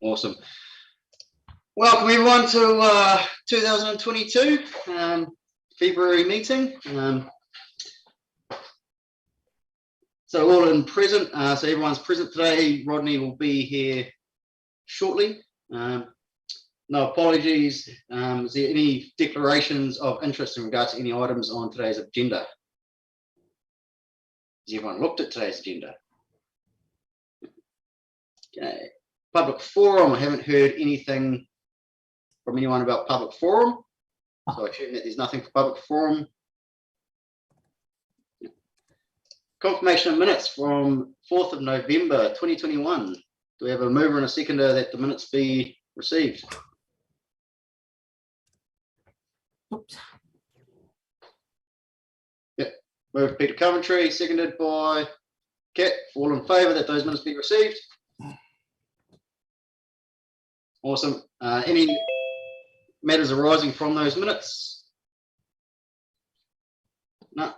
Awesome. Welcome everyone to 2022 February meeting. So all in present, so everyone's present today. Rodney will be here shortly. No apologies. Is there any declarations of interest in regards to any items on today's agenda? Has everyone looked at today's agenda? Okay. Public forum, I haven't heard anything from anyone about public forum, so I assume that there's nothing for public forum. Confirmation of minutes from 4th of November 2021. Do we have a mover and a seconder that the minutes be received? Oops. Yep. Moved Peter Coventry, seconded by Kat. All in favour that those minutes be received? Awesome. Any matters arising from those minutes? No.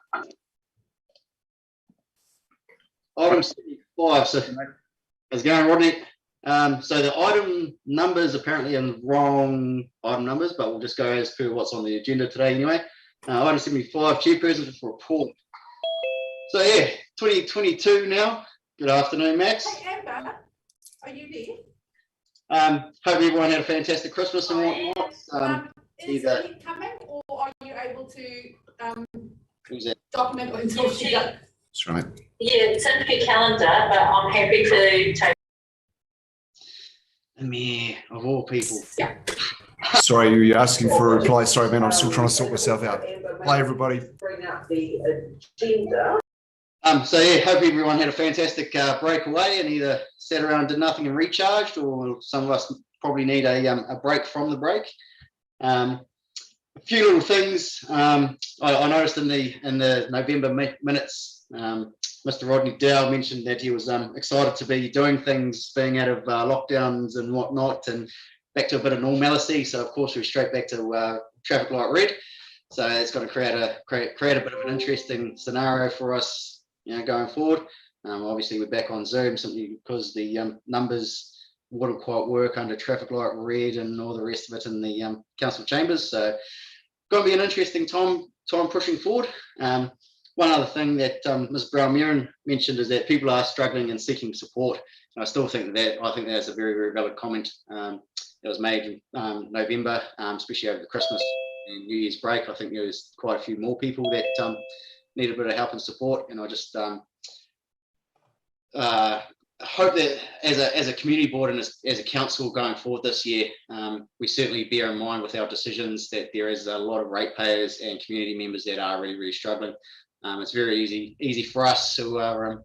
Item 75. So how's it going, Rodney? So the item numbers apparently are wrong item numbers, but we'll just go as per what's on the agenda today anyway. Item 75, chairperson's report. So yeah, 2022 now. Good afternoon, Max. Hey, Amber, are you there? Hope everyone had a fantastic Christmas and whatnot. Is it coming, or are you able to document what until she does? That's right. Yeah, it's in her calendar, but I'm happy to take. Me, of all people. Yeah. Sorry, you're asking for a reply. Sorry, man, I'm still trying to sort myself out. Hi, everybody. Bring up the agenda. So yeah, hope everyone had a fantastic break away and either sat around, did nothing and recharged, or some of us probably need a break from the break. A few little things I noticed in the November minutes. Mr. Rodney Dow mentioned that he was excited to be doing things, being out of lockdowns and whatnot, and back to a bit of normalcy. So of course we're straight back to traffic light red. So it's going to create a bit of an interesting scenario for us, going forward. Obviously we're back on Zoom simply because the numbers wouldn't quite work under traffic light red and all the rest of it in the council chambers. So going to be an interesting time pushing forward. One other thing that Ms. Brown-Murin mentioned is that people are struggling and seeking support. And I still think I think that's a very, very valid comment that was made in November, especially over the Christmas and New Year's break. I think there was quite a few more people that need a bit of help and support, and I just hope that as a community board and as a council going forward this year, we certainly bear in mind with our decisions that there is a lot of ratepayers and community members that are really, really struggling. It's very easy for us who are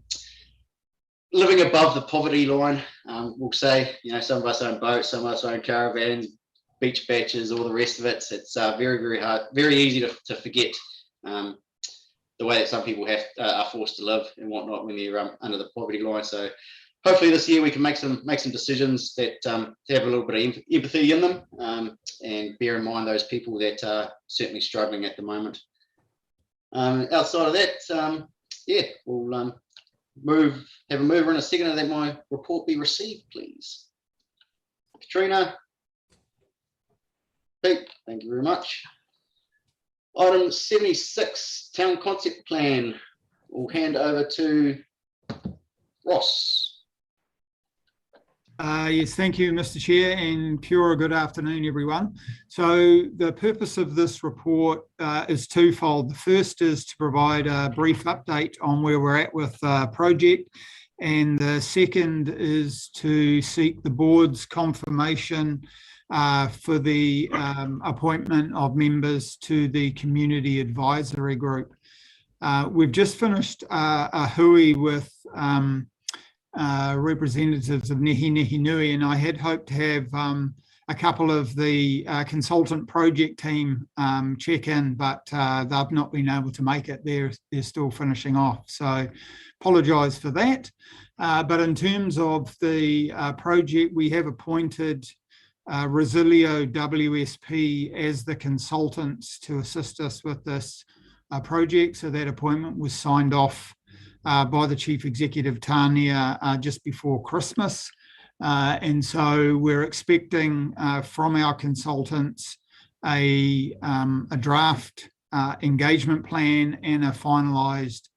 living above the poverty line. We'll say, some of us own boats, some of us own caravans, beach batches, all the rest of it. It's very, very hard, very easy to forget the way that some people are forced to live and whatnot when they're under the poverty line. So hopefully this year we can make some decisions that have a little bit of empathy in them, and bear in mind those people that are certainly struggling at the moment. Outside of that, yeah, we'll have a mover and a seconder that my report be received, please. Katrina. Pete, thank you very much. Item 76, Town Concept Plan. We'll hand over to Ross. Yes, thank you, Mr. Chair, and pure good afternoon, everyone. So the purpose of this report is twofold. The first is to provide a brief update on where we're at with the project, and the second is to seek the board's confirmation for the appointment of members to the Community Advisory Group. We've just finished a hui with representatives of Nehi Nehi Nui, and I had hoped to have a couple of the consultant project team check in, but they've not been able to make it. They're still finishing off, so apologise for that. But in terms of the project, we have appointed Resilio WSP as the consultants to assist us with this project. So that appointment was signed off by the Chief Executive Tania just before Christmas. And so we're expecting from our consultants a draft engagement plan and a finalised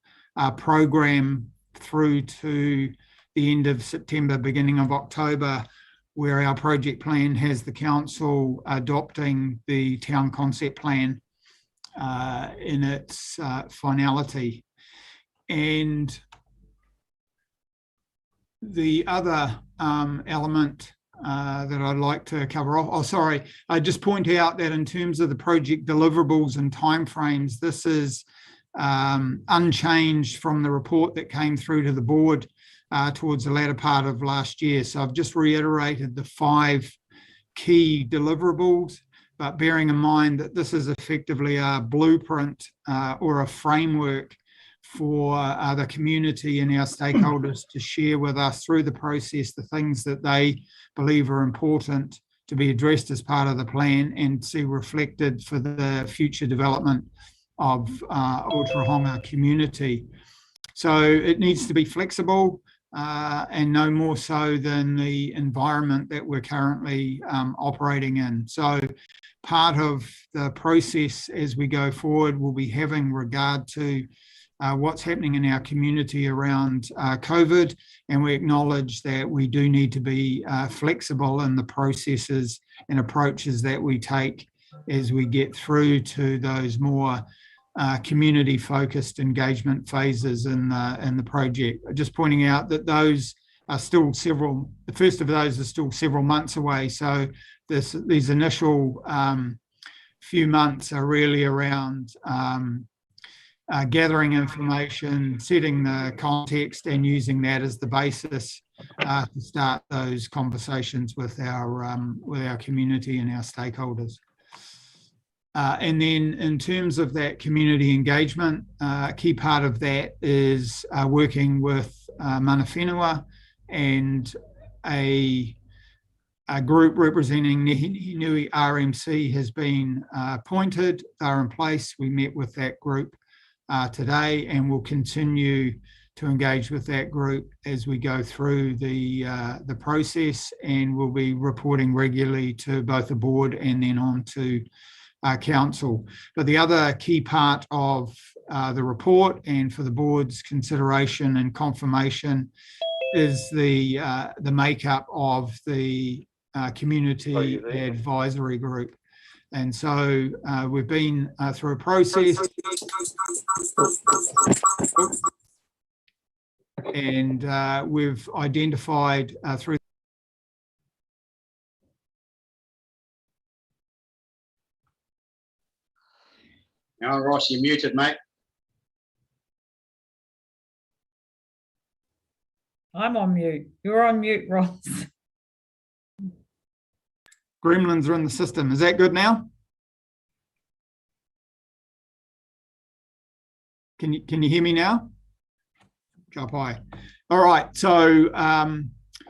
program through to the end of September, beginning of October, where our project plan has the council adopting the town concept plan in its finality. And the other element that I'd like to cover off, I just point out that in terms of the project deliverables and timeframes, this is unchanged from the report that came through to the board towards the latter part of last year. So I've just reiterated the 5 key deliverables, but bearing in mind that this is effectively a blueprint or a framework for the community and our stakeholders to share with us through the process the things that they believe are important to be addressed as part of the plan and see reflected for the future development of Ōtorohanga community. So it needs to be flexible and no more so than the environment that we're currently operating in. So part of the process as we go forward will be having regard to what's happening in our community around COVID, and we acknowledge that we do need to be flexible in the processes and approaches that we take as we get through to those more community-focused engagement phases in the project. Just pointing out that those are still the first of those are still several months away. So these initial few months are really around gathering information, setting the context, and using that as the basis to start those conversations with our community and our stakeholders. And then in terms of that community engagement, a key part of that is working with mana whenua and a group representing Nehi Nui RMC has been appointed. They're in place. We met with that group today, and we'll continue to engage with that group as we go through the process, and we'll be reporting regularly to both the board and then on to council. But the other key part of the report and for the board's consideration and confirmation is the makeup of the community advisory group. And so we've been through a process and we've identified through Now, Ross, you're muted, mate. I'm on mute. You're on mute, Ross. gremlins are in the system. Is that good now? Can you hear me now? Jump high. All right. So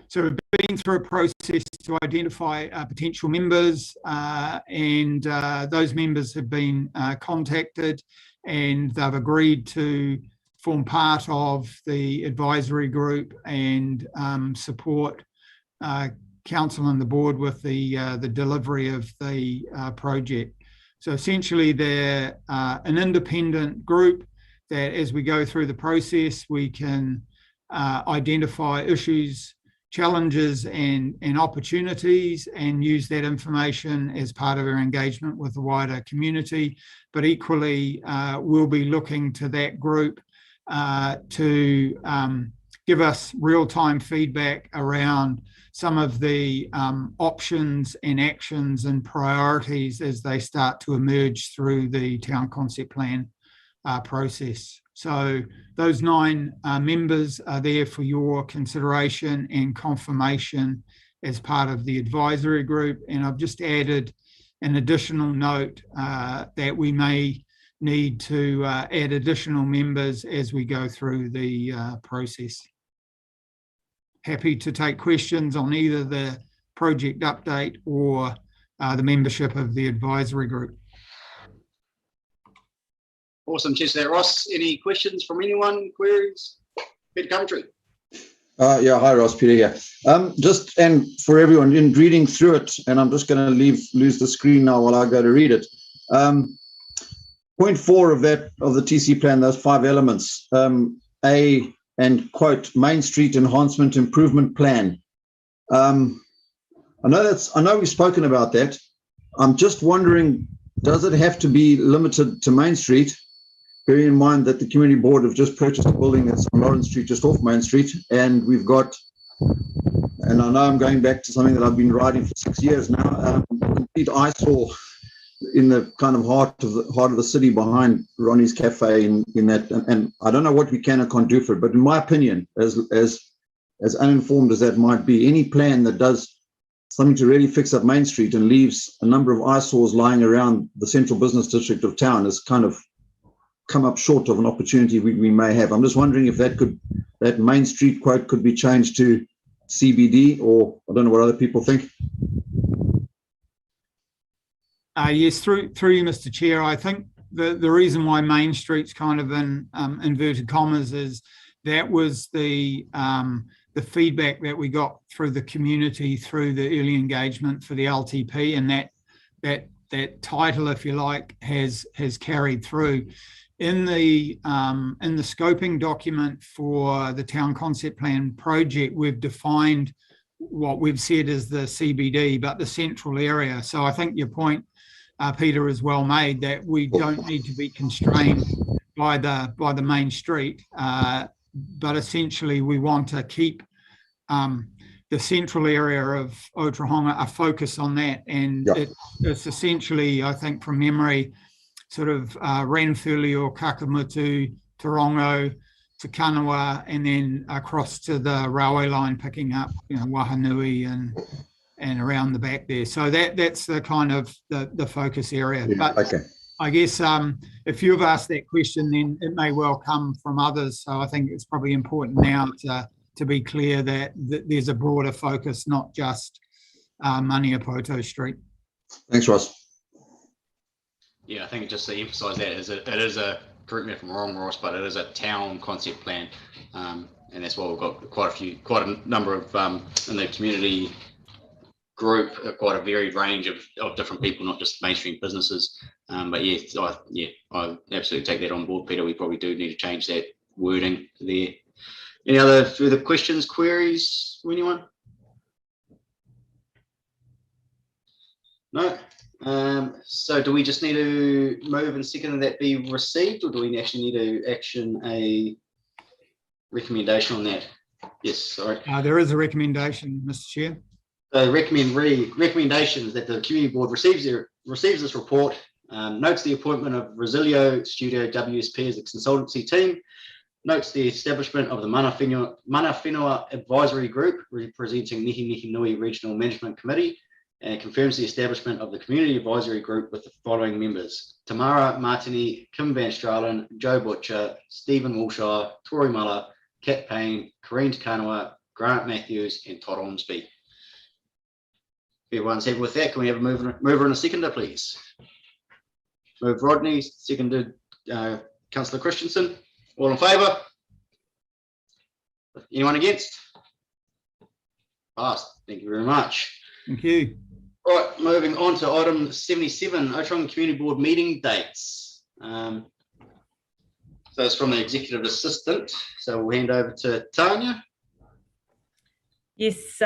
so we've been through a process to identify potential members, and those members have been contacted, and they've agreed to form part of the advisory group and support council and the board with the delivery of the project. So essentially, they're an independent group that, as we go through the process, we can identify issues, challenges and opportunities, and use that information as part of our engagement with the wider community. But equally, we'll be looking to that group to give us real-time feedback around some of the options and actions and priorities as they start to emerge through the town concept plan process. So those 9 members are there for your consideration and confirmation as part of the advisory group. And I've just added an additional note that we may need to add additional members as we go through the process. Happy to take questions on either the project update or the membership of the advisory group. Awesome, cheers to that, Ross. Any questions from anyone, queries? Bit of commentary. Yeah, hi Ross, Peter here. Just and for everyone in reading through it, and I'm just going to lose the screen now while I go to read it. Point 4 of the TC plan, those 5 elements. A, and quote, Main Street Enhancement Improvement Plan. I know we've spoken about that. I'm just wondering, does it have to be limited to Main Street? Bearing in mind that the community board have just purchased a building that's on Lawrence Street, just off Main Street, and we've got, and I know I'm going back to something that I've been writing for 6 years now, a complete eyesore in the kind of heart of the city behind Ronnie's Cafe in that, and I don't know what we can and can't do for it, but in my opinion, as uninformed as that might be, any plan that does something to really fix up Main Street and leaves a number of eyesores lying around the central business district of town is kind of come up short of an opportunity we may have. I'm just wondering if that Main Street quote could be changed to CBD, or I don't know what other people think. Yes, through you, Mr. Chair. I think the reason why Main Street's kind of in inverted commas is that was the feedback that we got through the community through the early engagement for the LTP, and that title, if you like, has carried through. In the scoping document for the town concept plan project, we've defined what we've said is the CBD, but the central area. So I think your point, Peter, is well made, that we don't need to be constrained by the main street, but essentially we want to keep the central area of Ōtorohanga, a focus on that, and it's essentially, I think from memory, sort of Ranfurly or Kakamutu, Torongo to Kanawa, and then across to the railway line, picking up, Wahanui and around the back there. So that's the kind of the focus area. Yeah, but okay. I guess if you've asked that question, then it may well come from others. So I think it's probably important now to be clear that there's a broader focus, not just Maniapoto Street. Thanks, Ross. Yeah, I think just to emphasise that, it is a, correct me if I'm wrong, Ross, but it is a town concept plan, and that's why we've got quite a number of in the community group, quite a varied range of different people, not just mainstream businesses. But I absolutely take that on board, Peter. We probably do need to change that wording there. Any other further questions, queries from anyone? No. So do we just need to move and second that be received, or do we actually need to action a recommendation on that? Yes, sorry. There is a recommendation, Mr. Chair. So recommendations that the community board receives this report, notes the appointment of Resilio Studio WSP as a consultancy team, notes the establishment of the Mana Whenua Advisory Group representing Nihi Nui Regional Management Committee, and confirms the establishment of the Community Advisory Group with the following members: Tamara Martini, Kim Van Stralen, Joe Butcher, Stephen Wilshire, Tori Muller, Kat Payne, Corrine Takanawa, Grant Matthews, and Todd Ormsby. If everyone's happy with that, can we have a mover and a seconder, please? Move Rodney, seconded Councillor Christensen. All in favour? Anyone against? Passed. Thank you very much. Thank you. Right, moving on to item 77, Ōtorohanga Community Board meeting dates. So it's from the Executive Assistant. So we'll hand over to Tanya. Yes,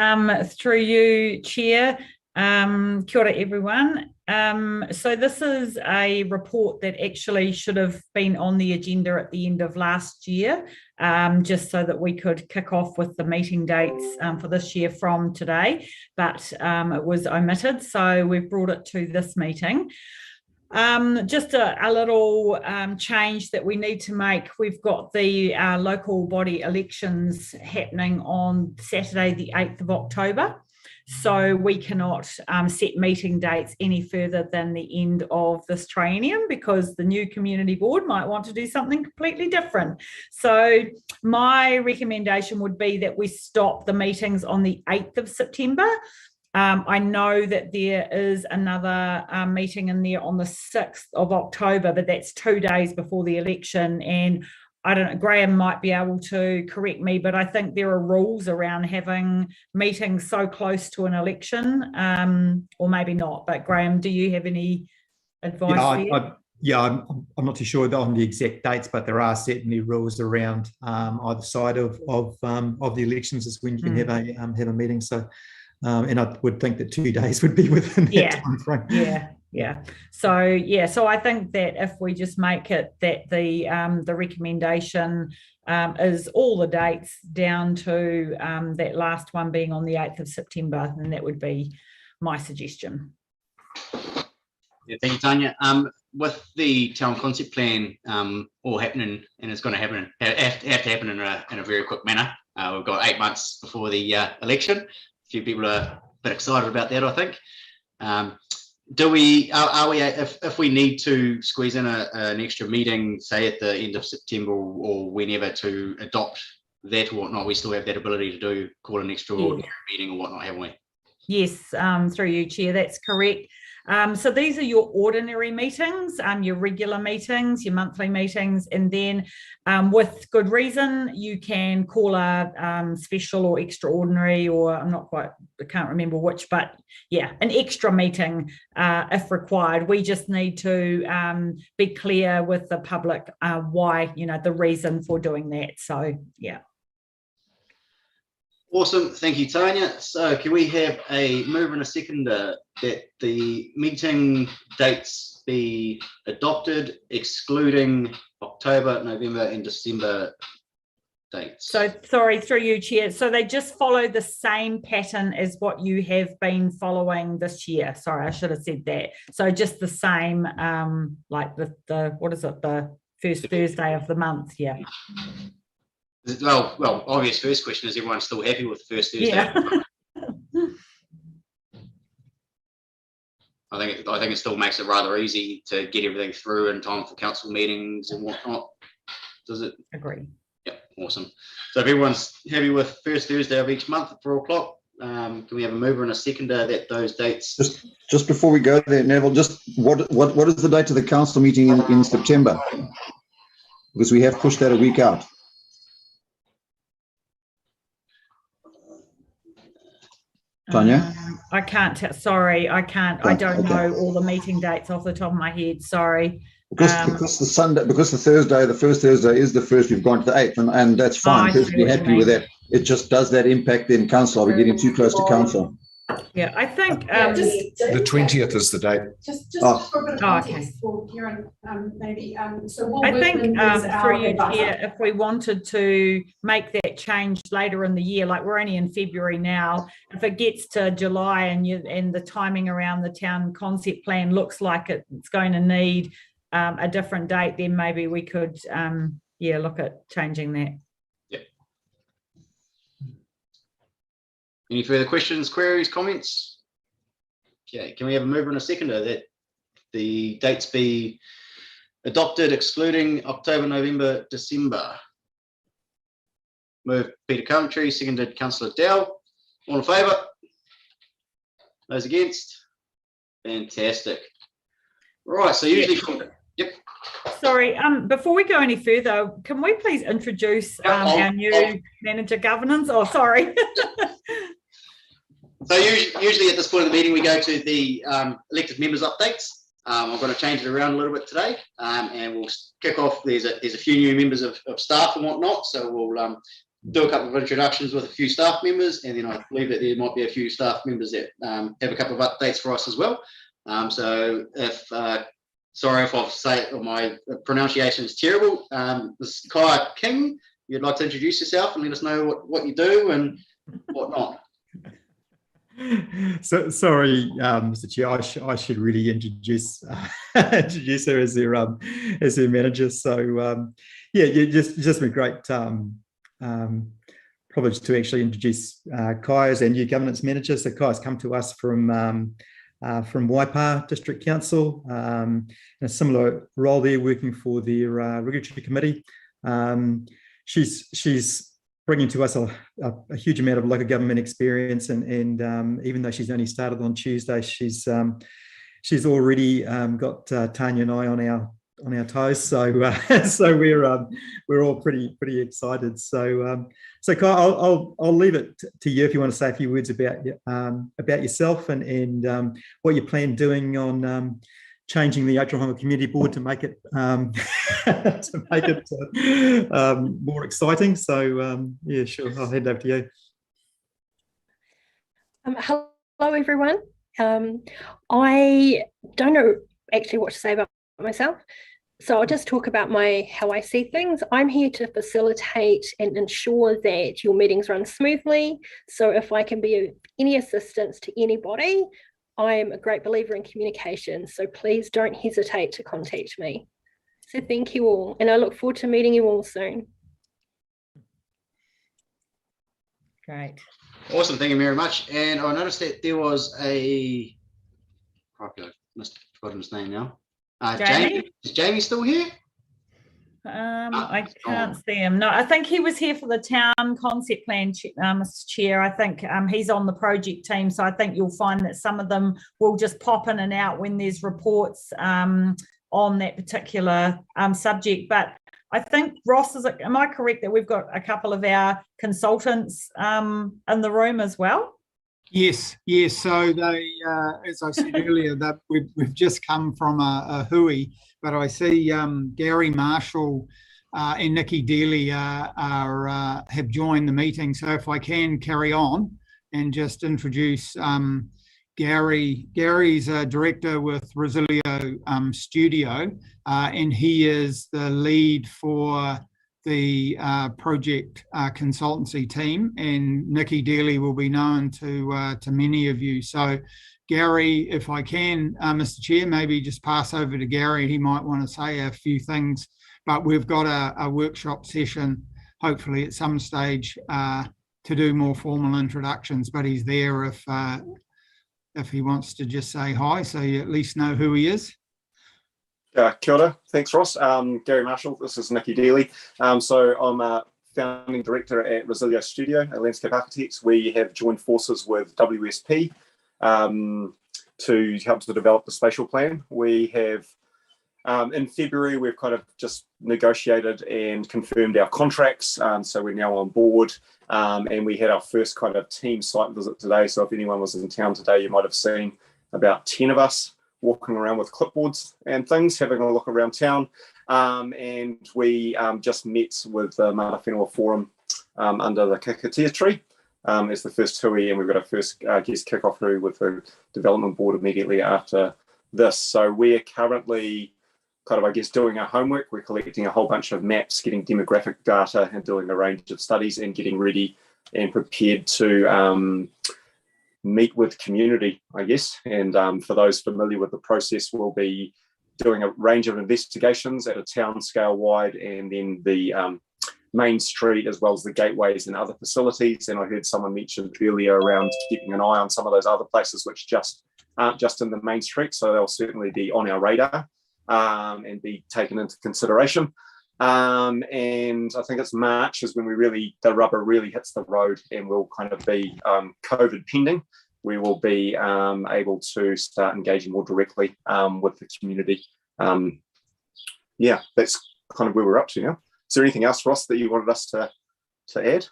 through you, Chair. Kia ora, everyone. So this is a report that actually should have been on the agenda at the end of last year, just so that we could kick off with the meeting dates for this year from today, but it was omitted, so we've brought it to this meeting. Just a little change that we need to make. We've got the local body elections happening on Saturday, the 8th of October. So we cannot set meeting dates any further than the end of this triennium, because the new community board might want to do something completely different. So my recommendation would be that we stop the meetings on the 8th of September. I know that there is another meeting in there on the 6th of October, but that's 2 days before the election, and I don't know, Graham might be able to correct me, but I think there are rules around having meetings so close to an election, or maybe not. But Graham, do you have any advice there? I'm not too sure on the exact dates, but there are certainly rules around either side of the elections as when you can have a meeting. So, and I would think that 2 days would be within that time frame. Yeah. So I think that if we just make it that the recommendation is all the dates down to that last one being on the 8th of September, then that would be my suggestion. Yeah, thank you, Tanya. With the town concept plan all happening, and it's going to happen, have to happen in a very quick manner. We've got 8 months before the election. A few people are a bit excited about that, I think. Are we, if we need to squeeze in an extra meeting, say at the end of September or whenever, to adopt that or whatnot, we still have that ability to call an extraordinary meeting or whatnot, haven't we? Yes, through you, Chair, that's correct. So these are your ordinary meetings, your regular meetings, your monthly meetings, and then with good reason, you can call a special or extraordinary, or I can't remember which, but yeah, an extra meeting if required. We just need to be clear with the public why, the reason for doing that. So, yeah. Awesome, thank you, Tanya. So can we have a mover and a seconder that the meeting dates be adopted, excluding October, November and December dates? So, sorry, through you, Chair. So they just follow the same pattern as what you have been following this year. Sorry, I should have said that. So just the same, like the what is it, the first Thursday of the month, yeah. Well, obvious first question, is everyone still happy with the first Thursday? Yeah. I think it still makes it rather easy to get everything through in time for council meetings and whatnot. Does it? Agree. Yeah, awesome. So if everyone's happy with first Thursday of each month at 4 o'clock, can we have a mover and a seconder that those dates? Just before we go there, Neville, just what is the date of the council meeting in September? Because we have pushed that a week out. Tanya? I can't sorry, I can't. I don't know all the meeting dates off the top of my head. Sorry. Because the Thursday, the first Thursday is the first, we've gone to the 8th, and that's fine. We're happy with that. It just does that impact then council? Are we getting too close to council? Yeah, I think the 20th is the date. Just for a bit of context for Kieran, maybe. So I think through you, Chair, if we wanted to make that change later in the year, like we're only in February now, if it gets to July and the timing around the town concept plan looks like it's going to need a different date, then maybe we could look at changing that. Any further questions, queries, comments? Okay, can we have a mover and a seconder that the dates be adopted, excluding October, November, December? Move Peter Coventry, seconded Councillor Dowell. All in favour? Those against? Fantastic. Right, so usually yep. Sorry, before we go any further, can we please introduce our new manager governance? Oh, sorry. So usually at this point of the meeting, we go to the elected members updates. I'm going to change it around a little bit today, and we'll kick off. There's a few new members of staff and whatnot, so we'll do a couple of introductions with a few staff members, and then I believe that there might be a few staff members that have a couple of updates for us as well. So if sorry if I've said my pronunciation is terrible. This is Kai King. You'd like to introduce yourself and let us know what you do and whatnot. So sorry, Mr. Chair, I should really introduce introduce her as their manager. So just been great privilege to actually introduce Kai as our new governance manager. So Kai has come to us from Waipa District Council in a similar role there, working for their regulatory committee. She's bringing to us a huge amount of local government experience, and even though she's only started on Tuesday, she's already got Tanya and I our toes. So so we're all pretty excited. So so Kyle, I'll leave it to you if you want to say a few words about yourself and what you plan doing on changing the Ōtorohanga Community Board to make it more exciting. So yeah, sure, I'll hand over to you. Hello everyone. I don't know actually what to say about myself, so I'll just talk about how I see things. I'm here to facilitate and ensure that your meetings run smoothly. So if I can be of any assistance to anybody, I'm a great believer in communication, so please don't hesitate to contact me. So thank you all, and I look forward to meeting you all soon. Great. Awesome, thank you very much. And I noticed that there was a, I've forgotten his name now. Jamie? Is Jamie still here? I can't see him. No, I think he was here for the town concept plan, Mr. Chair. I think he's on the project team, so I think you'll find that some of them will just pop in and out when there's reports on that particular subject. But I think, Ross, am I correct that we've got a couple of our consultants in the room as well? Yes. So they, as I said earlier, that we've just come from a hui, but I see Gary Marshall and Nikki Daly have joined the meeting. So if I can carry on and just introduce Gary. Gary's a director with Resilio Studio, and he is the lead for the project consultancy team, and Nikki Daly will be known to many of you. So Gary, if I can, Mr. Chair, maybe just pass over to Gary. He might want to say a few things, but we've got a workshop session, hopefully at some stage, to do more formal introductions, but he's there if he wants to just say hi, so you at least know who he is. Kia ora. Thanks, Ross. Gary Marshall, this is Nikki Daly. So I'm a founding director at Resilio Studio, a landscape architect. We have joined forces with WSP to help to develop the spatial plan. We have, in February, we've kind of just negotiated and confirmed our contracts. So we're now on board, and we had our first kind of team site visit today. So if anyone was in town today, you might have seen about 10 of us walking around with clipboards and things, having a look around town. And we just met with the Mana Whenua Forum under the Kakatea tree as the first hui, and we've got our first guest kick-off hui with the development board immediately after this. So we're currently kind of, I guess, doing our homework. We're collecting a whole bunch of maps, getting demographic data and doing a range of studies and getting ready and prepared to meet with community, I guess. And for those familiar with the process, we'll be doing a range of investigations at a town scale wide, and then the main street as well as the gateways and other facilities. And I heard someone mention earlier around keeping an eye on some of those other places which just aren't just in the main street. So they'll certainly be on our radar and be taken into consideration. And I think it's March is when the rubber really hits the road, and we'll kind of be COVID pending. We will be able to start engaging more directly with the community. Yeah, that's kind of where we're up to now. Is there anything else, Ross, that you wanted us to add?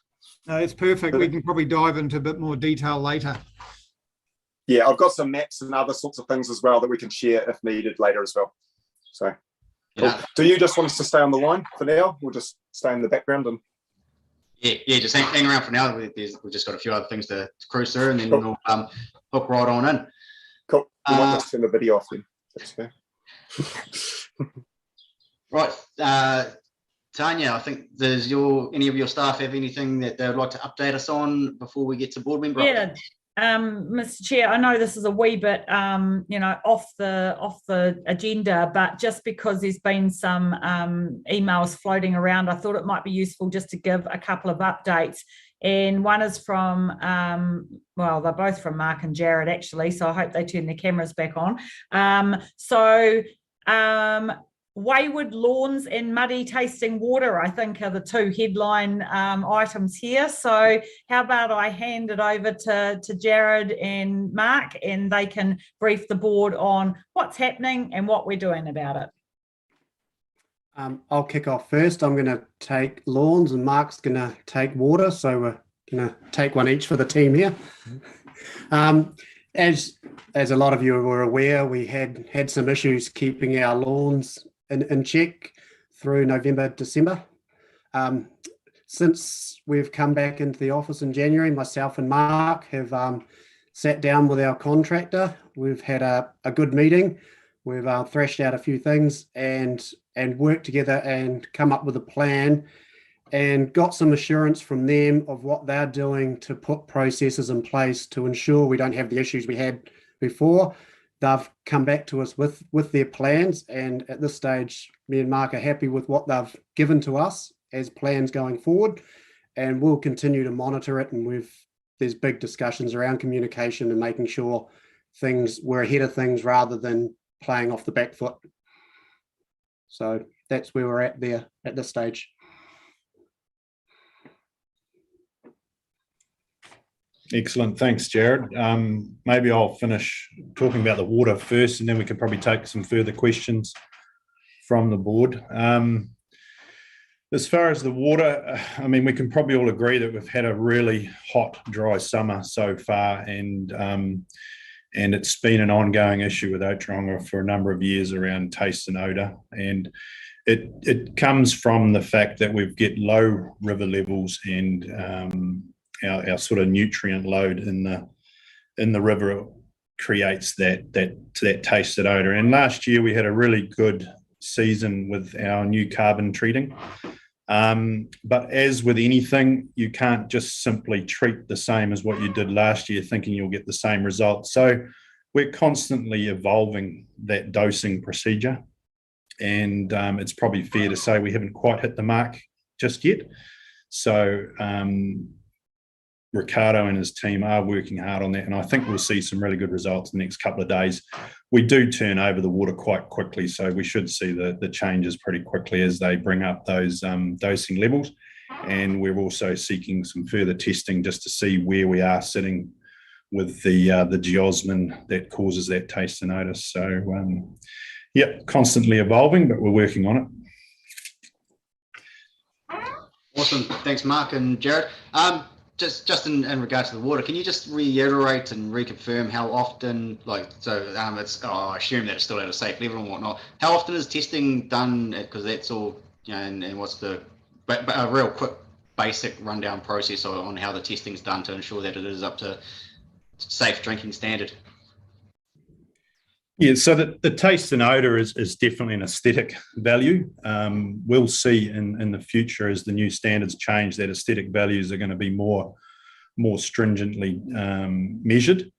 No, it's perfect. We can probably dive into a bit more detail later. Yeah, I've got some maps and other sorts of things as well that we can share if needed later as well. So, yeah. Cool. Do you just want us to stay on the line for now? We'll just stay in the background and. Yeah, just hang around for now. We've just got a few other things to cruise through, and then we'll hook right on in. Cool. We might just turn the video off then. That's fair. Right, Tanya, I think does any of your staff have anything that they would like to update us on before we get to board member? Yeah. Mr. Chair, I know this is a wee bit, off the agenda, but just because there's been some emails floating around, I thought it might be useful just to give a couple of updates. And one is from, they're both from Mark and Jared actually, so I hope they turn their cameras back on. Wayward lawns and muddy tasting water, I think, are the two headline items here. So how about I hand it over to Jared and Mark, and they can brief the board on what's happening and what we're doing about it. I'll kick off first. I'm going to take lawns and Mark's going to take water. So we're going to take one each for the team here. As a lot of you were aware, we had some issues keeping our lawns in check through November, December. Since we've come back into the office in January, myself and Mark have sat down with our contractor. We've had a good meeting. We've thrashed out a few things and worked together and come up with a plan and got some assurance from them of what they're doing to put processes in place to ensure we don't have the issues we had before. They've come back to us with their plans, and at this stage, me and Mark are happy with what they've given to us as plans going forward, and we'll continue to monitor it. And there's big discussions around communication and making sure we're ahead of things rather than playing off the back foot. So that's where we're at there at this stage. Excellent. Thanks, Jared. Maybe I'll finish talking about the water first, and then we can probably take some further questions from the board. As far as the water, I mean, we can probably all agree that we've had a really hot, dry summer so far, and it's been an ongoing issue with Ōtorohanga for a number of years around taste and odour. And it comes from the fact that we get low river levels and our sort of nutrient load in the river creates that taste and odour. And last year we had a really good season with our new carbon treating. But as with anything, you can't just simply treat the same as what you did last year thinking you'll get the same results. So we're constantly evolving that dosing procedure. And it's probably fair to say we haven't quite hit the mark just yet. So Ricardo and his team are working hard on that, and I think we'll see some really good results in the next couple of days. We do turn over the water quite quickly, so we should see the changes pretty quickly as they bring up those dosing levels. And we're also seeking some further testing just to see where we are sitting with the geosmin that causes that taste and odour. So, yeah, constantly evolving, but we're working on it. Awesome. Thanks, Mark and Jared. Just in regards to the water, can you just reiterate and reconfirm how often, I assume that it's still at a safe level and whatnot. How often is testing done? Because that's all, and what's a real quick basic rundown process on how the testing's done to ensure that it is up to safe drinking standard. Yeah, so the taste and odour is definitely an aesthetic value. We'll see in the future as the new standards change that aesthetic values are going to be more stringently measured.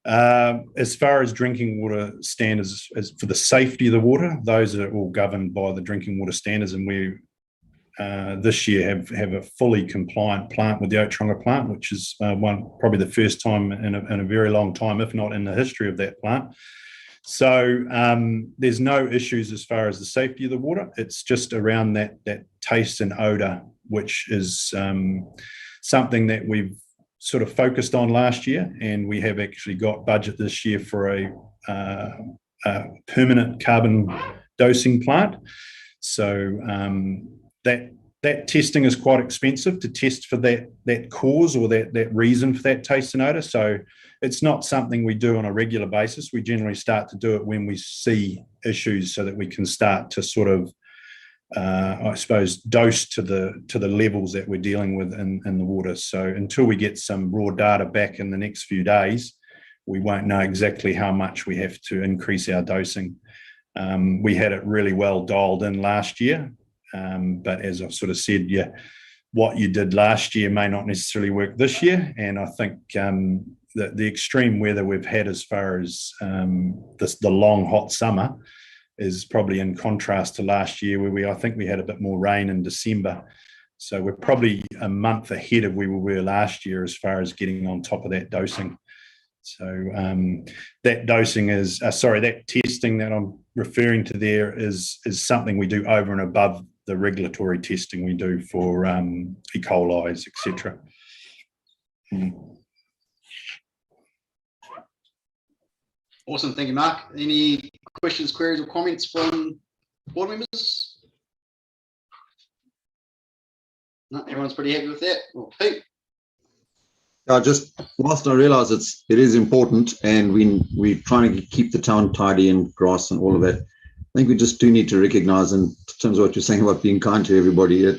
As far as drinking water standards, as for the safety of the water, those are all governed by the drinking water standards, and we this year have a fully compliant plant with the Ōtorohanga plant, which is probably the first time in a very long time, if not in the history of that plant. So there's no issues as far as the safety of the water. It's just around that taste and odour, which is something that we've sort of focused on last year, and we have actually got budget this year for a permanent carbon dosing plant. So that testing is quite expensive to test for that cause or that reason for that taste and odour. So it's not something we do on a regular basis. We generally start to do it when we see issues so that we can start to sort of, I suppose, dose to the levels that we're dealing with in the water. So until we get some raw data back in the next few days, we won't know exactly how much we have to increase our dosing. We had it really well dialed in last year, but as I've sort of said, yeah, what you did last year may not necessarily work this year. And I think the extreme weather we've had as far as the long hot summer is probably in contrast to last year, where I think we had a bit more rain in December. So we're probably a month ahead of where we were last year as far as getting on top of that dosing. So that dosing is, that testing that I'm referring to there is something we do over and above the regulatory testing we do for E. coli, etc. Awesome, thank you, Mark. Any questions, queries, or comments from board members? No, everyone's pretty happy with that. Well, Pete. Just whilst I realise it is important, and we're trying to keep the town tidy and grass and all of that. I think we just do need to recognise, in terms of what you're saying about being kind to everybody, at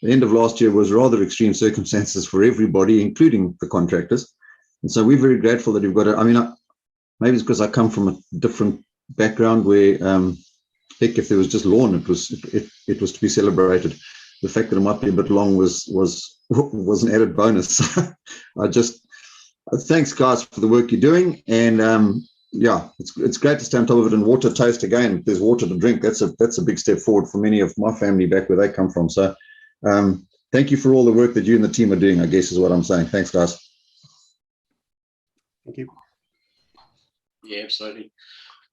the end of last year was rather extreme circumstances for everybody, including the contractors. And so we're very grateful that we've got it. I mean, maybe it's because I come from a different background where, heck, if there was just lawn, it was to be celebrated. The fact that it might be a bit long was an added bonus. Thanks guys for the work you're doing, and yeah, it's great to stay on top of it. And water toast again. If there's water to drink, that's a big step forward for many of my family back where they come from. So thank you for all the work that you and the team are doing, I guess is what I'm saying. Thanks guys. Thank you. Yeah, absolutely.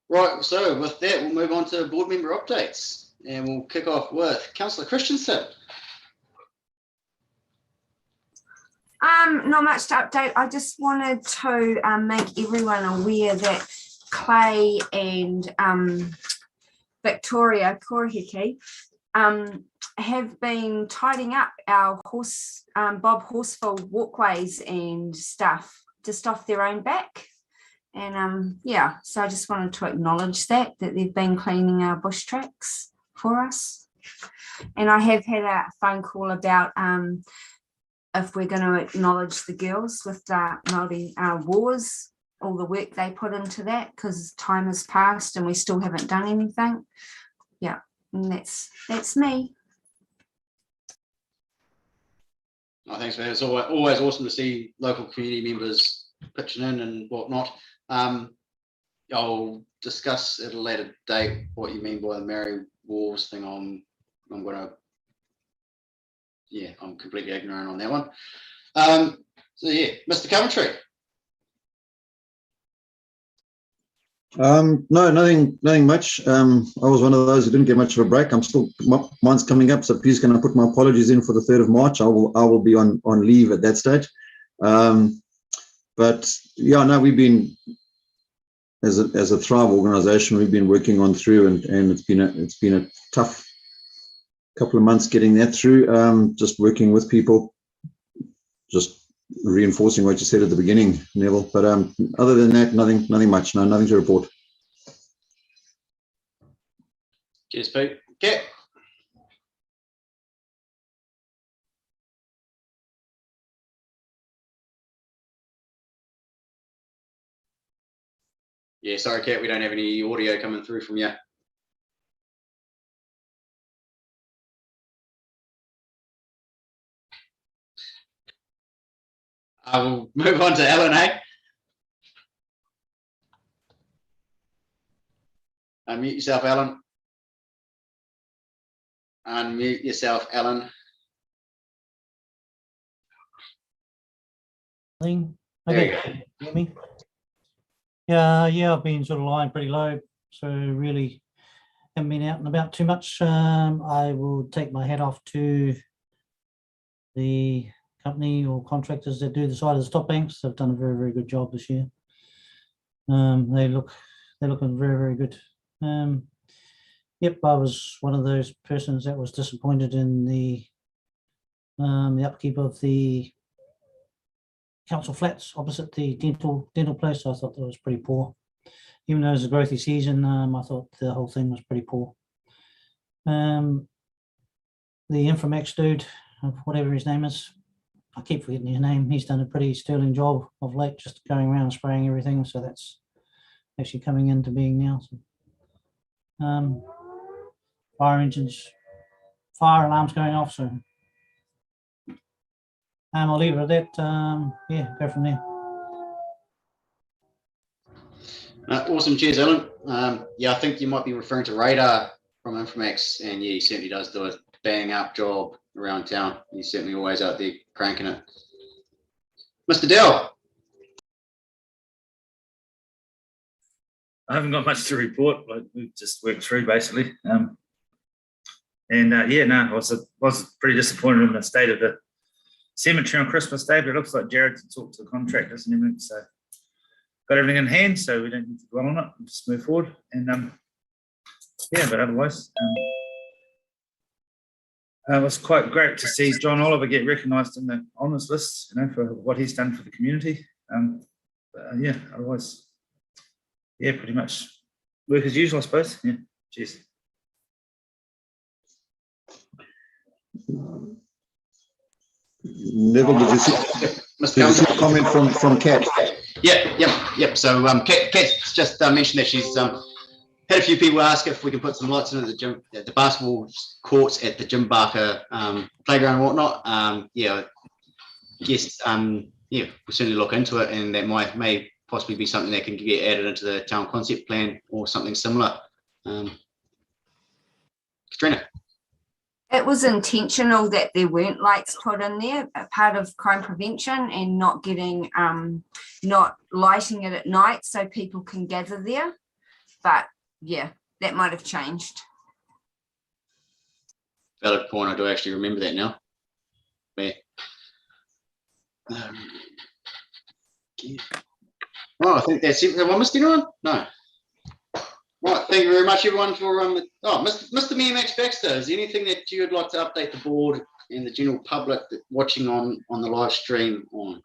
Right, so with that, we'll move on to board member updates, and we'll kick off with Councillor Christensen. Not much to update. I just wanted to make everyone aware that Clay and Victoria Korihiki have been tidying up our Bob Horsfield walkways and stuff just off their own back. And yeah, so I just wanted to acknowledge that they've been cleaning our bush tracks for us. And I have had a phone call about if we're going to acknowledge the girls with the Māori wars, all the work they put into that, because time has passed and we still haven't done anything. Yeah, and that's me. Oh, thanks, man. It's always awesome to see local community members pitching in and whatnot. I'll discuss at a later date what you mean by the Maori Wars thing. I'm completely ignorant on that one. So yeah, Mr. Coventry. No, nothing much. I was one of those who didn't get much of a break. Mine's coming up, so please can I put my apologies in for the 3rd of March. I will be on leave at that stage. But yeah, no, we've been as a Thrive organisation, we've been working on through, and it's been a tough couple of months getting that through. Just working with people, just reinforcing what you said at the beginning, Neville. But other than that, nothing much. No, nothing to report. Cheers, Pete. Okay. Yeah, sorry, Kat, we don't have any audio coming through from you. We'll move on to Alan, eh? Unmute yourself, Alan. Unmute yourself, Alan. Okay, hear me? Yeah, I've been sort of lying pretty low, so really haven't been out and about too much. I will take my hat off to the company or contractors that do the side of the stop banks. They've done a very, very good job this year. They're looking very, very good. Yep, I was one of those persons that was disappointed in the upkeep of the council flats opposite the dental place. I thought that was pretty poor. Even though it was a growthy season, I thought the whole thing was pretty poor. The Infomax dude, whatever his name is, I keep forgetting his name. He's done a pretty sterling job of late, just going around spraying everything. So that's actually coming into being now. So, fire alarms going off. So I'll leave it at that. Yeah, go from there. Awesome, cheers, Alan. Yeah, I think you might be referring to Radar from Infomax, and yeah, he certainly does do a bang up job around town. He's certainly always out there cranking it. Mr. Dell. I haven't got much to report, but we've just worked through basically. Yeah, no, I was pretty disappointed in the state of the cemetery on Christmas Day, but it looks like Jared to talk to the contractors and everything, so got everything in hand, so we don't need to dwell on it and just move forward. And yeah, but otherwise, It was quite great to see John Oliver get recognised in the honours list, you know, for what he's done for the community. Yeah, otherwise, yeah, pretty much work as usual, I suppose. Yeah, cheers. Neville, did you see a comment from Kat? Yep. So Kat's just mentioned that she's had a few people ask if we can put some lights into the gym, the basketball courts at the Jim Barker playground and whatnot. Yeah, yes, yeah, we'll certainly look into it, and that may possibly be something that can get added into the town concept plan or something similar. Katrina. It was intentional that there weren't lights put in there, a part of crime prevention, and not getting, not lighting it at night so people can gather there. But yeah, that might have changed. Valid point. I do actually remember that now. Yeah. Yeah. Well, I think that's it. Have I missed anyone? No. Right, thank you very much, everyone, for Mr. Mayor Max Baxter. Is there anything that you would like to update the board and the general public watching on the live stream on?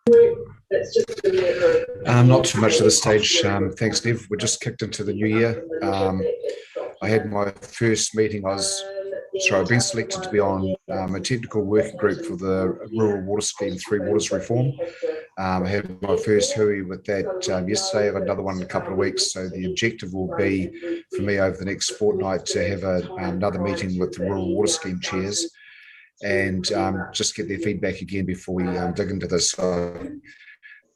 Not too much at this stage. Thanks, Nev. We're just kicked into the new year. I had my first meeting. I've been selected to be on a technical working group for the Rural Water Scheme 3 Waters Reform. I had my first hui with that yesterday. I've got another one in a couple of weeks. So the objective will be for me over the next fortnight to have another meeting with the Rural Water Scheme chairs and just get their feedback again before we dig into this. So,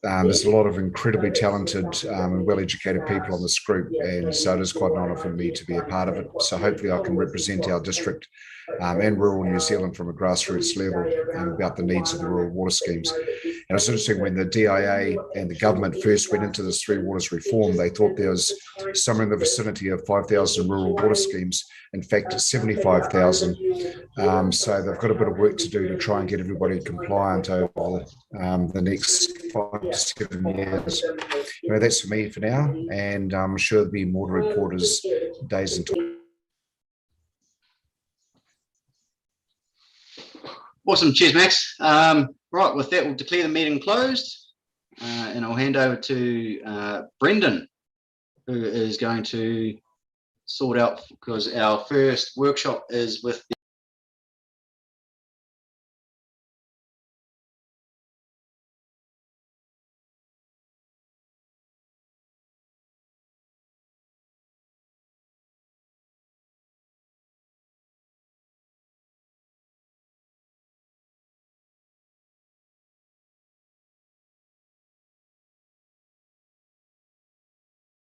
there's a lot of incredibly talented and well-educated people on this group, and so it is quite an honour for me to be a part of it. So hopefully I can represent our district and rural New Zealand from a grassroots level about the needs of the rural water schemes. And it's interesting, when the DIA and the government first went into this 3 Waters reform, they thought there was somewhere in the vicinity of 5,000 rural water schemes. In fact, it's 75,000. So they've got a bit of work to do to try and get everybody compliant over the next 5 to 7 years. You know, that's for me for now, and I'm sure there'll be more to report as days and time. Awesome, cheers, Max. Right, with that, we'll declare the meeting closed, and I'll hand over to Brendan, who is going to sort out, because our first workshop is with